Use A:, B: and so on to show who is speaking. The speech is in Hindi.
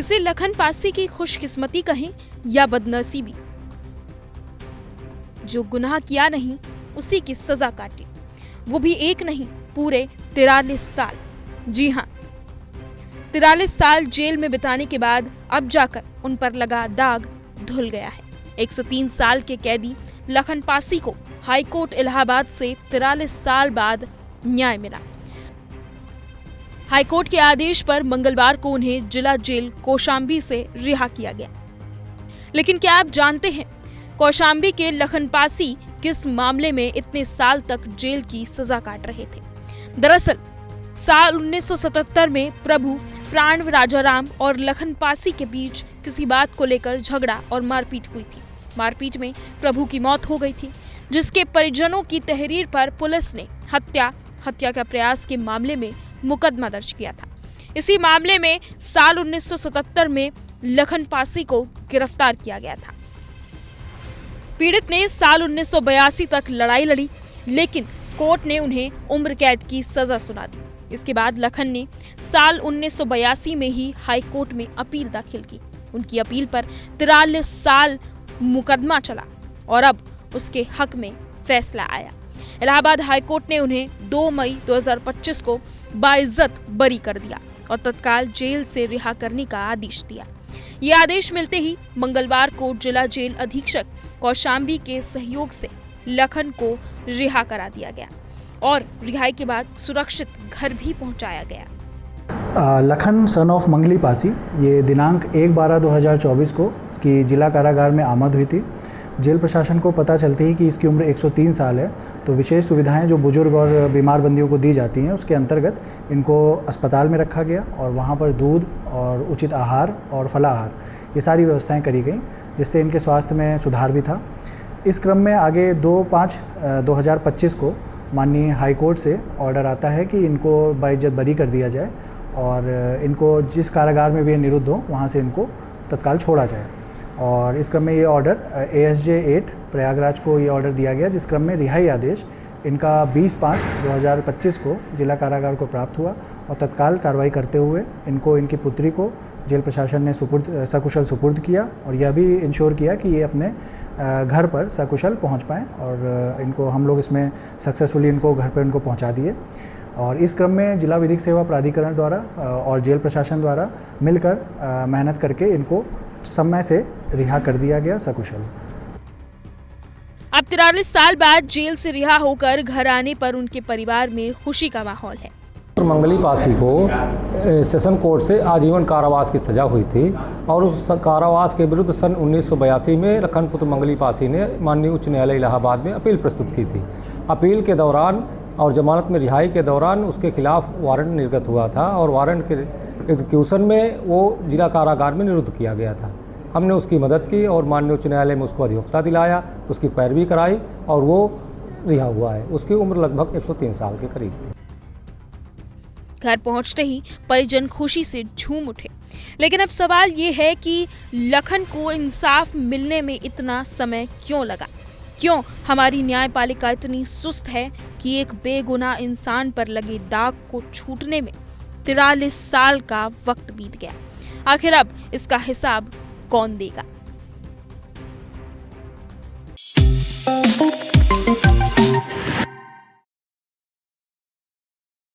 A: इसे लखन पासी की खुशकिस्मती कहें या बदनसीबी। जो गुनाह किया नहीं उसी की सजा काटी, वो भी एक नहीं पूरे 43 साल। जी हाँ, 43 साल जेल में बिताने के बाद अब जाकर उन पर लगा दाग धुल गया है। 103 साल के कैदी लखन पासी को हाईकोर्ट इलाहाबाद से 43 साल बाद न्याय मिला। हाईकोर्ट के आदेश पर मंगलवार को उन्हें जिला जेल कौशांबी से रिहा किया गया। लेकिन क्या आप जानते हैं कौशांबी के लखन पासी किस मामले में इतने साल तक जेल की सजा काट रहे थे? दरअसल साल 1977 में प्रभु प्राण राजाराम और लखन पासी के बीच किसी बात को लेकर झगड़ा और मारपीट हुई थी। मारपीट में प्रभु की मौत हो गई थी, जिसके परिजनों की तहरीर पर पुलिस ने हत्या का प्रयास के मामले में मुकदमा दर्ज किया था। इसी मामले में साल 1977 में लखन पासी को गिरफ्तार किया गया था। पीड़ित ने साल 1982 तक लड़ाई लड़ी, लेकिन कोर्ट ने उन्हें उम्र कैद की सजा सुना दी। इसके बाद लखन ने साल 1982 में ही हाई कोर्ट में अपील दाखिल की। उनकी अपील पर 43 साल मुकदमा चला और अब उसके हक में फैसला आया। इलाहाबाद हाई कोर्ट ने उन्हें 2 मई 2025 को बाइज्जत बरी कर दिया और तत्काल जेल से रिहा करने का आदेश दिया। ये आदेश मिलते ही मंगलवार को जिला जेल अधीक्षक कौशांबी के सहयोग से लखन को रिहा करा दिया गया और रिहाई के बाद सुरक्षित घर भी पहुंचाया गया।
B: लखन सन ऑफ मंगली पासी ये दिनांक 1/12/2024 को इसकी जिला कारागार में आमद हुई थी। जेल प्रशासन को पता चलते ही कि इसकी उम्र 103 साल है, तो विशेष सुविधाएं जो बुजुर्ग और बीमार बंदियों को दी जाती हैं उसके अंतर्गत इनको अस्पताल में रखा गया और वहां पर दूध और उचित आहार और फलाहार ये सारी व्यवस्थाएं करी गई, जिससे इनके स्वास्थ्य में सुधार भी था। इस क्रम में आगे 2/5/2025 को माननीय हाई कोर्ट से ऑर्डर आता है कि इनको बाइज्जत बरी कर दिया जाए और इनको जिस कारागार में भी निरुद्ध हो वहाँ से इनको तत्काल छोड़ा जाए। और इस क्रम में ये ऑर्डर ASJ 8 प्रयागराज को ये ऑर्डर दिया गया, जिस क्रम में रिहाई आदेश इनका 20/5/2025 को जिला कारागार को प्राप्त हुआ और तत्काल कार्रवाई करते हुए इनको इनकी पुत्री को जेल प्रशासन ने सकुशल सुपुर्द किया और यह भी इंश्योर किया कि ये अपने घर पर सकुशल पहुंच पाएँ और इनको हम लोग इसमें सक्सेसफुली इनको घर पर इनको पहुंचा दिए। और इस क्रम में जिला विधिक सेवा प्राधिकरण द्वारा और जेल प्रशासन द्वारा मिलकर मेहनत करके इनको समय से रिहा कर दिया गया सकुशल।
A: अब 43 साल बाद जेल से रिहा होकर घर आने पर उनके परिवार में खुशी का माहौल है।
C: मंगली पासी को सेशन कोर्ट से आजीवन कारावास की सजा हुई थी और उस कारावास के विरुद्ध सन 1982 में लखनपुत्र मंगली पासी ने माननीय उच्च न्यायालय इलाहाबाद में अपील प्रस्तुत की थी। अपील के दौरान और जमानत में रिहाई के दौरान उसके खिलाफ वारंट निर्गत हुआ था और वारंट के एग्जीक्यूशन में वो जिला कारागार में निरुद्ध किया गया था। हमने उसकी मदद की और माननीय उच्च न्यायालय में उसको अधिवक्ता दिलाया, उसकी पैरवी कराई और वो रिहा हुआ है। उसकी उम्र लगभग 103 साल के करीब थी।
A: घर पहुंचते ही परिजन खुशी से झूम उठे। लेकिन अब सवाल ये है कि लखन को इंसाफ मिलने में इतना समय क्यों लगा? क्यों हमारी न्यायपालिका इतनी सुस्त है कि एक बेगुनाह इंसान पर लगे दाग को छूटने में 43 साल का वक्त बीत गया? आखिर अब इसका हिसाब कौन देगा?